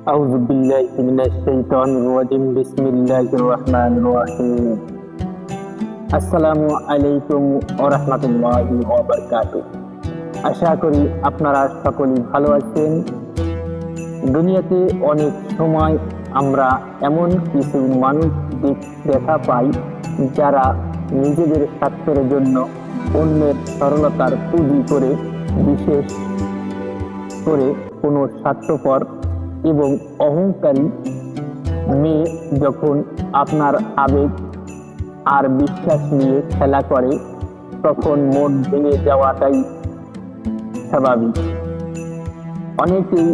أعوذ بالله من الشيطان الرجيم بسم الله الرحمن الرحيم আসসালামু আলাইকুম ওয়া রাহমাতুল্লাহি ওয়া বারাকাতুহু। আশা করি আপনারা সকলেই ভালো আছেন। দুনিয়াতে অনেক সময় আমরা এমন কিছু মানুষ দেখা পাই যারা নিজেদের স্বার্থের জন্য অন্যের সরলতার পুঁজি করে, বিশেষ করে কোনো স্বার্থপর এবং অহংকারী মেয়ে যখন আপনার আবেগ আর বিশ্বাস নিয়ে খেলা করে, তখন মন ভেঙে যাওয়াটাই স্বাভাবিক। অনেকেই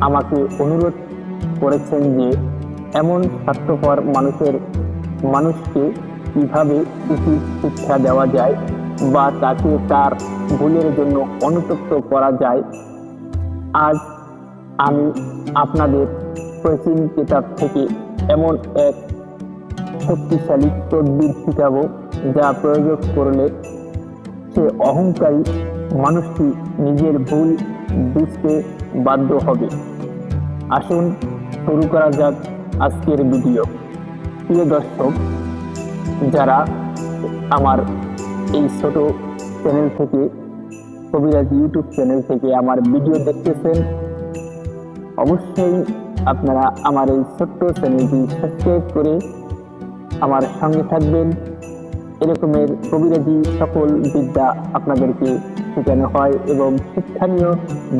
আমাকে অনুরোধ করেছেন যে এমন স্বার্থপর মানুষকে কিভাবে উচিত শিক্ষা দেওয়া যায় বা তাকে তার ভুলের জন্য অনুতপ্ত করা যায়। আজ আমি আপনাদের প্রাচীন কিতাব থেকে এমন এক শক্তিশালী তদবির শিখাবো যা প্রয়োগ করলে সে অহংকারী মানুষটি নিজের ভুল বুঝতে বাধ্য হবে। আসুন শুরু করা যাক আজকের ভিডিও। প্রিয় দর্শক, যারা আমার এই ছোট চ্যানেল থেকে, কবিরাজ ইউটিউব চ্যানেল থেকে আমার ভিডিও দেখতেছেন, অবশ্যই আপনারা আমার এই ছোট্ট চ্যানেলটি সাবস্ক্রাইব করে আমার সঙ্গে থাকবেন। এরকমের কবিরাজি সকল বিদ্যা আপনাদেরকে শেখানো হয় এবং শিক্ষণীয়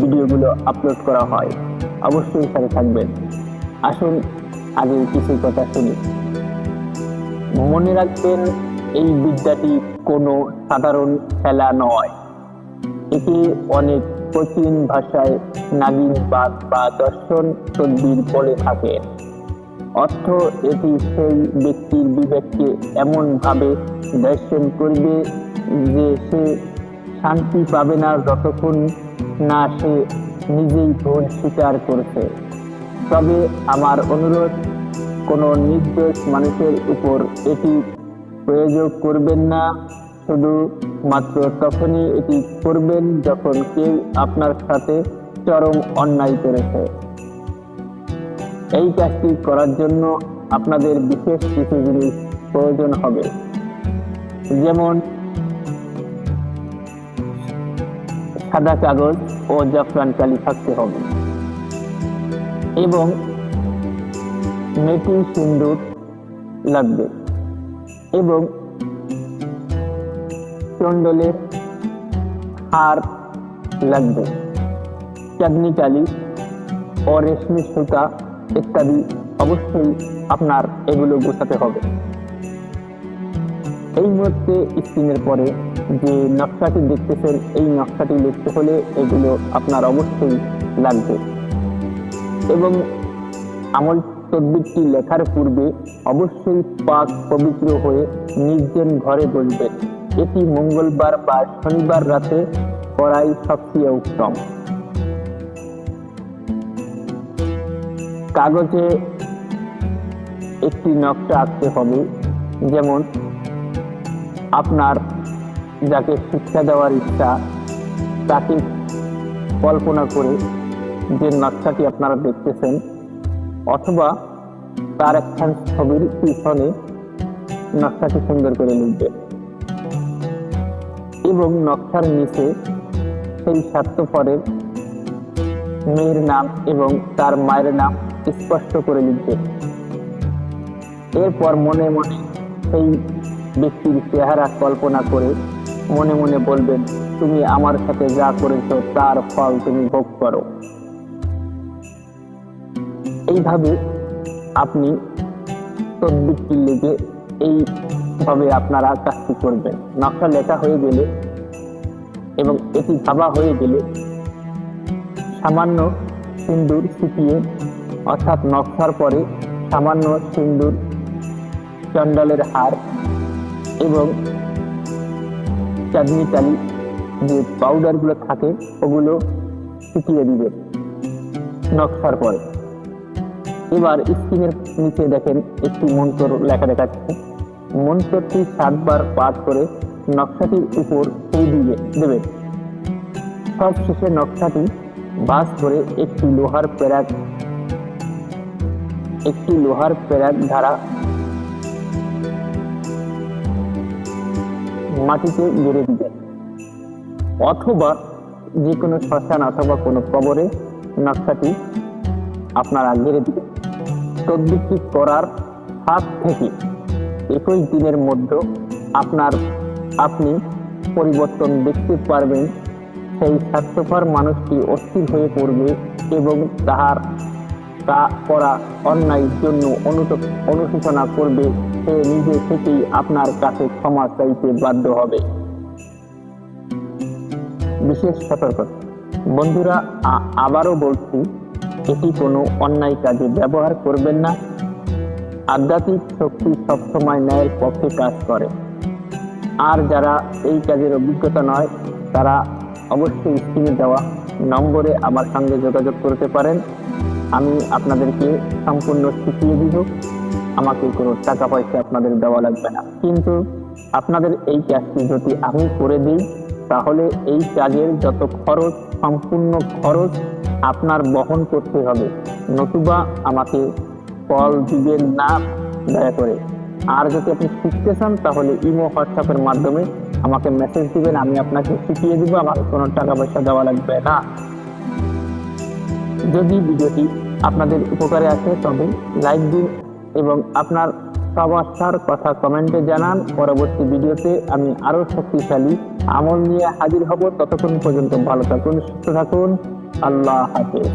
ভিডিওগুলো আপলোড করা হয়। অবশ্যই সাথে থাকবেন। আসুন আগে কিছু কথা শুনি। মনে রাখবেন, এই বিদ্যাটি কোনো সাধারণ খেলা নয়। একে অনেক প্রাচীন ভাষায় নাগিনবাদ বা দর্শন তদবির বলে থাকেন। অর্থ, এটি সেই ব্যক্তির বিবেককে এমন ভাবে দর্শন করবে যে সে শান্তি পাবে না যতক্ষণ না সে নিজেই ভুল স্বীকার করছে। তবে আমার অনুরোধ, কোনো নির্দোষ মানুষের উপর এটি প্রয়োগ করবেন না। শুধু মাত্র তখনই এটি করবেন যখন কেউ আপনার সাথে চরম অন্যায় করেছে। এই কাজটি করার জন্য আপনাদের বিশেষ কিছু জিনিস প্রয়োজন হবে, যেমন সাদা কাগজ ও জাফরান কালি থাকতে হবে এবং মেটি সিন্দুর লাগবে এবং চন্দনের হার লাগবে, চাঁদনি কালি ও রেশমি সুতা ইত্যাদি। অবশ্যই আপনার এগুলো গোছাতে হবে। এই মুহূর্তে স্ক্রিনের পরে যে নকশাটি দেখতেছেন, এই নকশাটি লিখতে হলে এগুলো আপনার অবশ্যই লাগবে এবং আমল তদবিরটি লেখার পূর্বে অবশ্যই পাক পবিত্র হয়ে নির্জন ঘরে বসবেন। এটি মঙ্গলবার বা শনিবার রাতে করাই সবচেয়ে উত্তম। কাগজে একটি নকশা আঁকতে হবে, যেমন আপনার যাকে শিক্ষা দেওয়ার ইচ্ছা তাকে কল্পনা করে যে নকশাটি আপনারা দেখতেছেন, অথবা তার একখান ছবির পিছনে নকশাটি সুন্দর করে লিখবেন এবং নকশার নিচে সেই স্বার্থপরের মেয়ের নাম এবং তার মায়ের নাম স্পষ্ট করে লিখবেন। এরপর মনে মনে সেই ব্যক্তির চেহারা কল্পনা করে মনে মনে বলবেন, তুমি আমার সাথে যা করেছো তার ফল তুমি ভোগ করো। এইভাবে আপনি তদবিরটি লিখে এইভাবে আপনারা কাজটি করবেন। নকশা লেখা হয়ে গেলে এবং এটি ভাবা হয়ে গেলে সামান্য সিন্দুর ছিটিয়ে, অর্থাৎ নকশার পরে সামান্য সিন্দুর, চন্দনের হার এবং চাঁদনি কালি যে পাউডারগুলো থাকে ওগুলো ছিটিয়ে দিবেন নকশার পরে। এবার স্ক্রিনের নিচে দেখেন একটি মন্ত্র লেখা দেখাচ্ছে। মন্ত্রটি 7 বার পাঠ করে নকশাটির উপর দেবেন। সবশেষে নকশাটি ভাঁজ করে একটি লোহার প্যারাক একটি লোহার পেরেক দ্বারা মাটিতে গেড়ে দিবেন, অথবা যে কোনো শ্মশান অথবা কোনো কবরে নকশাটি আপনারা গেড়ে দিবেন। তদবিরটি করার 7 থেকে 21 দিনের মধ্যে আপনি পরিবর্তন দেখতে পারবেন। সেই স্বার্থপর মানুষটি অস্থির হয়ে পড়বে এবং তাহার তা করা অন্যায়ের জন্য অনুশোচনা করবে। সে নিজে থেকেই আপনার কাছে ক্ষমা চাইতে বাধ্য হবে। বিশেষ সতর্কতা বন্ধুরা, আবারও বলছি, এটি কোনো অন্যায় কাজে ব্যবহার করবেন না। আধ্যাত্মিক শক্তি সবসময় ন্যায়ের পক্ষে কাজ করে। আর যারা এই কাজের অভিজ্ঞতা নয়, তারা অবশ্যই স্ক্রিনে দেওয়া নম্বরে আমার সঙ্গে যোগাযোগ করতে পারেন। আমি আপনাদেরকে সম্পূর্ণ শিখিয়ে দিব। আমাকে কোনো টাকা পয়সা আপনাদের দেওয়া লাগবে না। কিন্তু আপনাদের এই কাজটি যদি আমি করে দিই, তাহলে এই কাজের যত খরচ, সম্পূর্ণ খরচ আপনার বহন করতে হবে। নতুবা আমাকে কল দিবেন না দয়া করে। আর যদি আপনি শিখতে চান, তাহলে ইমো হোয়াটসঅ্যাপের মাধ্যমে আমাকে মেসেজ দিবেন, আমি আপনাকে শিখিয়ে দিব। আমাকে কোনো টাকা পয়সা দেওয়া লাগবে না। যদি ভিডিওটি আপনাদের উপকারে আসে তবে লাইক দিন এবং আপনার সমস্যার কথা কমেন্টে জানান। পরবর্তী ভিডিওতে আমি আরো শক্তিশালী আমল নিয়ে হাজির হব। ততক্ষণ পর্যন্ত ভালো থাকুন, সুস্থ থাকুন। আল্লাহ হাফেজ।